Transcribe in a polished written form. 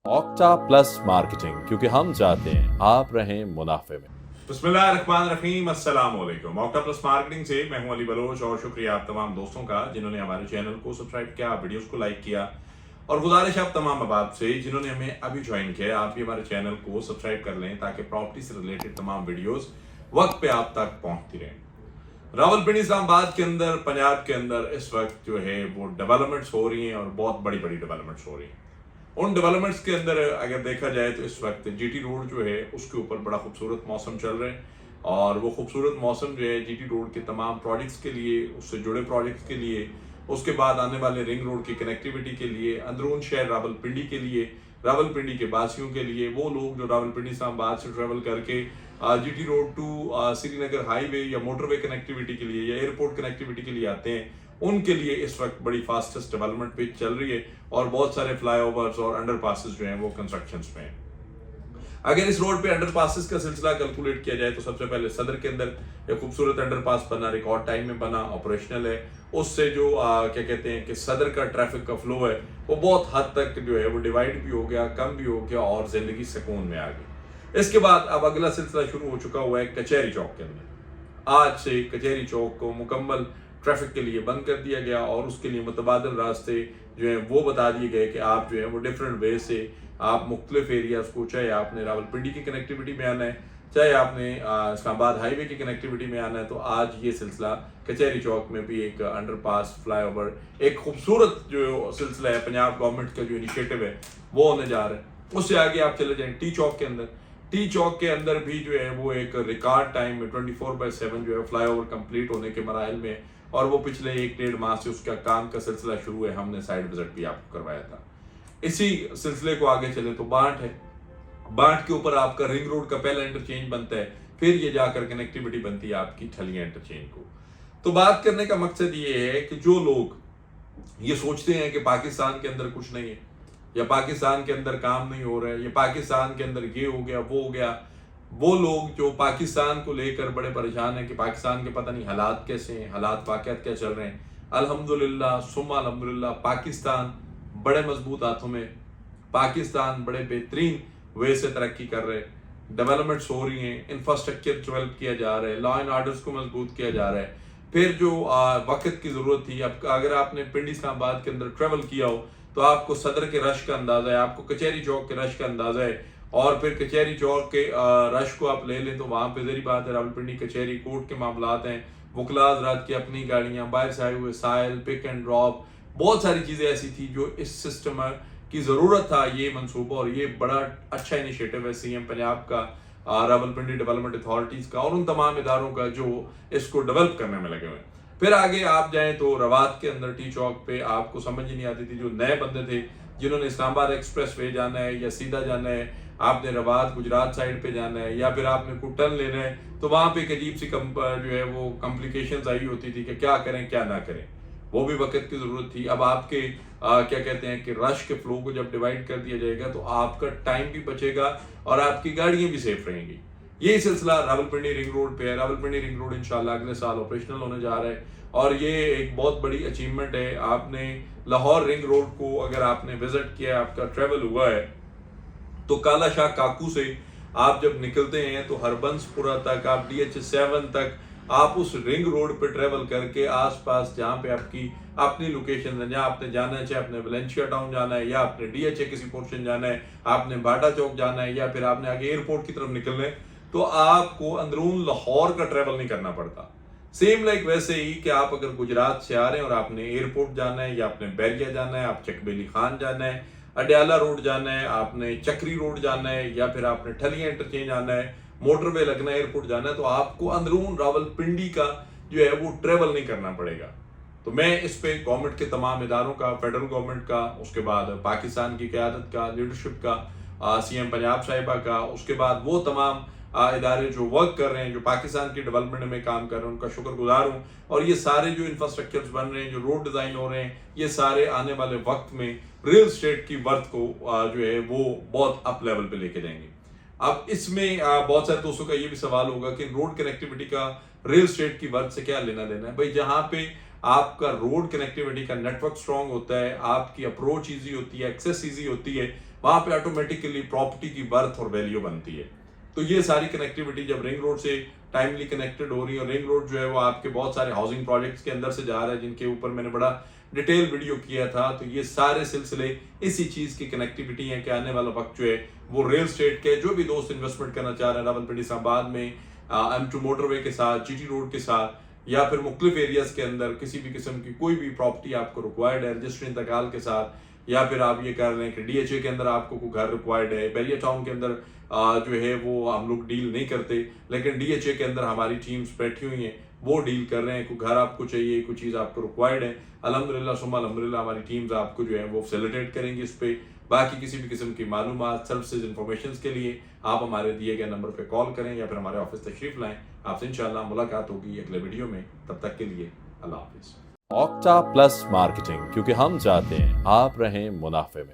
Octa plus marketing, क्योंकि हम चाहते हैं आप रहें मुनाफे में। बिस्मिल्लाहिर्रहमानिर्रहीम, अस्सलाम वालेकुम। ऑक्टा प्लस मार्केटिंग से मैं हूं अली बलोच और शुक्रिया आप तमाम दोस्तों का जिन्होंने हमारे चैनल को सब्सक्राइब किया, वीडियोस को लाइक किया। और गुजारिश आप तमाम अहबाब से जिन्होंने हमें अभी ज्वाइन किया, आप भी हमारे चैनल को सब्सक्राइब कर लें ताकि प्रॉपर्टी से रिलेटेड तमाम वीडियोस वक्त पे आप तक पहुंचती रहें। रावलपिंडी इस्लामाबाद के अंदर, पंजाब के अंदर इस वक्त जो है वो डेवलपमेंट्स हो रही हैं और बहुत बड़ी बड़ी डेवलपमेंट्स हो रही हैं। उन डेवलपमेंट्स के अंदर अगर देखा जाए तो इस वक्त जीटी रोड जो है उसके ऊपर बड़ा खूबसूरत मौसम चल रहा है और वो खूबसूरत मौसम जो है जीटी रोड के तमाम प्रोजेक्ट्स के लिए, उससे जुड़े प्रोजेक्ट्स के लिए, उसके बाद आने वाले रिंग रोड की कनेक्टिविटी के लिए, अंदरून शहर रावलपिंडी के लिए, रावलपिंडी के वासियों के लिए, वो लोग जो रावलपिंडी इस्लामाबाद से ट्रेवल करके GT road to Srinagar highway या मोटरवे कनेक्टिविटी के लिए या एयरपोर्ट कनेक्टिविटी के लिए आते हैं, उनके लिए इस वक्त बड़ी फास्टेस्ट डेवलपमेंट पेज चल रही है और बहुत सारे फ्लाईओवर्स और अंडरपासेस जो हैं वो कंस्ट्रक्शन में हैं। अगर इस रोड पे अंडरपासेस का सिलसिला कैलकुलेट किया जाए तो सबसे पहले सदर के अंदर एक खूबसूरत अंडरपास बना, रिकॉर्ड टाइम में बना, ऑपरेशनल है। उससे जो क्या कहते हैं कि सदर का ट्रैफिक का फ्लो है वो बहुत हद तक जो है वो डिवाइड भी हो गया, कम भी हो गया और जिंदगी सुकून में आ गई। इसके बाद अब अगला सिलसिला शुरू हो चुका हुआ है कचहरी चौक के अंदर। आज से कचहरी चौक को मुकम्मल ट्रैफिक के लिए बंद कर दिया गया और उसके लिए मुतबादल रास्ते जो है वो बता दिए गए कि आप जो है वो डिफरेंट वे से आप मुख्तलिफ एरियाज को, चाहे आपने रावलपिंडी की कनेक्टिविटी में आना है, चाहे आपने इस्लामाबाद हाईवे की कनेक्टिविटी में आना है, तो आज ये सिलसिला कचहरी चौक में भी एक अंडरपास, फ्लाईओवर, एक खूबसूरत जो सिलसिला है पंजाब गवर्नमेंट का जो इनिशिएटिव है वो होने जा रहा है। उससे आगे आप चले जाएं टी चौक के अंदर। टी चौक के अंदर भी जो है वो एक रिकॉर्ड टाइम में 24/7 जो है फ्लाईओवर कंप्लीट होने के मराहल में और वो पिछले 1-1.5 माह से उसका काम का सिलसिला शुरू है। हमने साइड विजिट भी आपको करवाया था। इसी सिलसिले को आगे चले तो बांट है। बांट के ऊपर आपका रिंग रोड का पहला इंटरचेंज बनता है, फिर ये जाकर कनेक्टिविटी बनती है आपकी ठलिया इंटरचेंज को। तो बात करने का मकसद ये है कि जो लोग ये सोचते हैं कि पाकिस्तान के अंदर कुछ नहीं है या पाकिस्तान के अंदर काम नहीं हो रहा है या पाकिस्तान के अंदर ये हो गया वो हो गया, वो लोग जो पाकिस्तान को लेकर बड़े परेशान हैं कि पाकिस्तान के पता नहीं हालात कैसे हैं, हालात वाकयात क्या चल रहे हैं। अल्हम्दुलिल्लाह सुम्मा अल्हम्दुलिल्लाह पाकिस्तान बड़े मजबूत हाथों में, पाकिस्तान बड़े बेहतरीन वे से तरक्की कर रहे हैं, डेवलपमेंट्स हो रही हैं, इंफ्रास्ट्रक्चर डेवलप किया जा रहा है, लॉ एंड ऑर्डर्स को मजबूत किया जा रहा है। फिर जो वक्त की जरूरत थी, अब अगर आपने पिंडी इस्लामाबाद के अंदर ट्रेवल किया हो तो आपको सदर के रश का अंदाजा है, आपको कचहरी चौक के रश का अंदाजा है और फिर कचहरी चौक के रश को आप ले लें तो वहां पे जरी बात है रावलपिंडी कचहरी कोर्ट के मामलात हैं, वकला हज़रात की अपनी गाड़ियां, बाहर से आए हुए साइल, पिक एंड ड्रॉप, बहुत सारी चीजें ऐसी थी जो इस सिस्टम की जरूरत था। ये मंसूबा और ये बड़ा अच्छा इनिशिएटिव है सीएम पंजाब का, रावलपिंडी डेवलपमेंट अथॉरिटीज का और उन तमाम इदारों का जो इसको डेवलप करने में लगे हुए हैं। फिर आगे आप जाएं तो रवात के अंदर टी चौक पे आपको समझ ही नहीं आती थी, जो नए बंदे थे जिन्होंने इस्लामाबाद एक्सप्रेस वे जाना है या सीधा जाना है, आपने रवात गुजरात साइड पे जाना है या फिर आपने कोई टर्न लेना है, तो वहां पे एक अजीब सी जो है वो कॉम्प्लिकेशंस आई होती थी कि क्या करें क्या ना करें। वो भी वक्त की जरूरत थी। अब आपके क्या कहते हैं कि रश के फ्लो को जब डिवाइड कर दिया जाएगा तो आपका टाइम भी बचेगा और आपकी गाड़ियां भी सेफ रहेंगी। यही सिलसिला रावलपिंडी रिंग रोड पे है। रावलपिंडी रिंग रोड इंशाल्लाह अगले साल ऑपरेशनल होने जा रहा है और ये एक बहुत बड़ी अचीवमेंट है। आपने लाहौर रिंग रोड को अगर आपने विजिट किया, आपका ट्रेवल हुआ है, तो काला शाह काकू से आप जब निकलते हैं तो हरबंसपुरा तक, आप DH7 तक, आप उस रिंग रोड पे ट्रेवल करके आसपास जहाँ पे आपकी अपनी लोकेशन है, जहाँ आपने जाना है, चाहे आपने वलेंशिया टाउन जाना है या आपने DHA किसी पोर्शन जाना है, आपने बाटा चौक जाना है या फिर आपने आगे एयरपोर्ट की तरफ निकलना है, तो आपको अंदरून लाहौर का ट्रेवल नहीं करना पड़ता। सेम लाइक वैसे ही कि आप अगर गुजरात से आ रहे हैं और आपने एयरपोर्ट जाना है या आपने बैरिया जाना है, आप चकबेली खान जाना है, अडयाला रोड जाना है, आपने चक्री रोड जाना है या फिर आपने ठलिया इंटरचेंज आना है, मोटरवे लगना है, एयरपोर्ट जाना है, तो आपको अंदरून रावलपिंडी का जो है वो ट्रेवल नहीं करना पड़ेगा। तो मैं इस पे गवर्नमेंट के तमाम इदारों का, फेडरल गवर्नमेंट का, उसके बाद पाकिस्तान की क़यादत का, लीडरशिप का, सीएम पंजाब साहिबा का, उसके बाद वो तमाम इदारे जो वर्क कर रहे हैं, जो पाकिस्तान की डेवलपमेंट में काम कर रहे हैं, उनका शुक्रगुजार हूँ। और ये सारे जो इंफ्रास्ट्रक्चर्स बन रहे हैं, जो रोड डिजाइन हो रहे हैं, ये सारे आने वाले वक्त में रियल एस्टेट की वर्थ को जो है वो बहुत अप लेवल पे लेके जाएंगे। अब इसमें बहुत सारे दोस्तों का ये भी सवाल होगा कि रोड कनेक्टिविटी का रियल एस्टेट की वर्थ से क्या लेना देना है। भाई जहां पे आपका रोड कनेक्टिविटी का नेटवर्क स्ट्रांग होता है, आपकी अप्रोच इजी होती है, एक्सेस इजी होती है, वहां पे ऑटोमेटिकली प्रॉपर्टी की बर्थ और वैल्यू बनती है। तो ये सारी कनेक्टिविटी जब रिंग रोड से टाइमली कनेक्टेड हो रही है, और रिंग रोड जो है वो आपके बहुत सारे हाउसिंग प्रोजेक्ट्स के अंदर से जा रहा है, जिनके ऊपर मैंने बड़ा डिटेल वीडियो किया था। तो ये सारे सिलसिले इसी चीज की कनेक्टिविटी है कि आने वाला वक्त जो है वो रियल स्टेट के जो भी दोस्त इन्वेस्टमेंट करना चाह रहे हैं रावलपिंडी इस्लामाबाद में M2 मोटरवे के साथ, GT रोड के साथ, या फिर मुख्तलिफ एरियाज के अंदर किसी भी किस्म की कोई भी प्रॉपर्टी आपको रिक्वायर्ड है रजिस्ट्री इंतकाल के साथ, या फिर आप ये कर रहे हैं कि DHA के अंदर आपको कोई घर रिक्वायर्ड है। बैरिया टाउन के अंदर जो है वो हम लोग डील नहीं करते, लेकिन DHA के अंदर हमारी टीम्स बैठी हुई हैं, वो डील कर रहे हैं। कोई घर आपको चाहिए, कोई चीज़ आपको रिक्वायर्ड है, अल्हम्दुलिल्लाह सुम्मा अल्हम्दुलिल्लाह हमारी टीम्स आपको जो है वो फैसिलिटेट करेंगी इस पे। बाकी किसी भी किस्म की मालूमात, सर्विसेज, इंफॉर्मेशन के लिए आप हमारे दिए गए नंबर पे कॉल करें या फिर हमारे ऑफिस तशरीफ लाएं। आपसे इंशाल्लाह मुलाकात होगी अगले वीडियो में। तब तक के लिए अल्लाह हाफिज। ऑक्टा प्लस मार्केटिंग, क्योंकि हम चाहते हैं आप रहें मुनाफे में।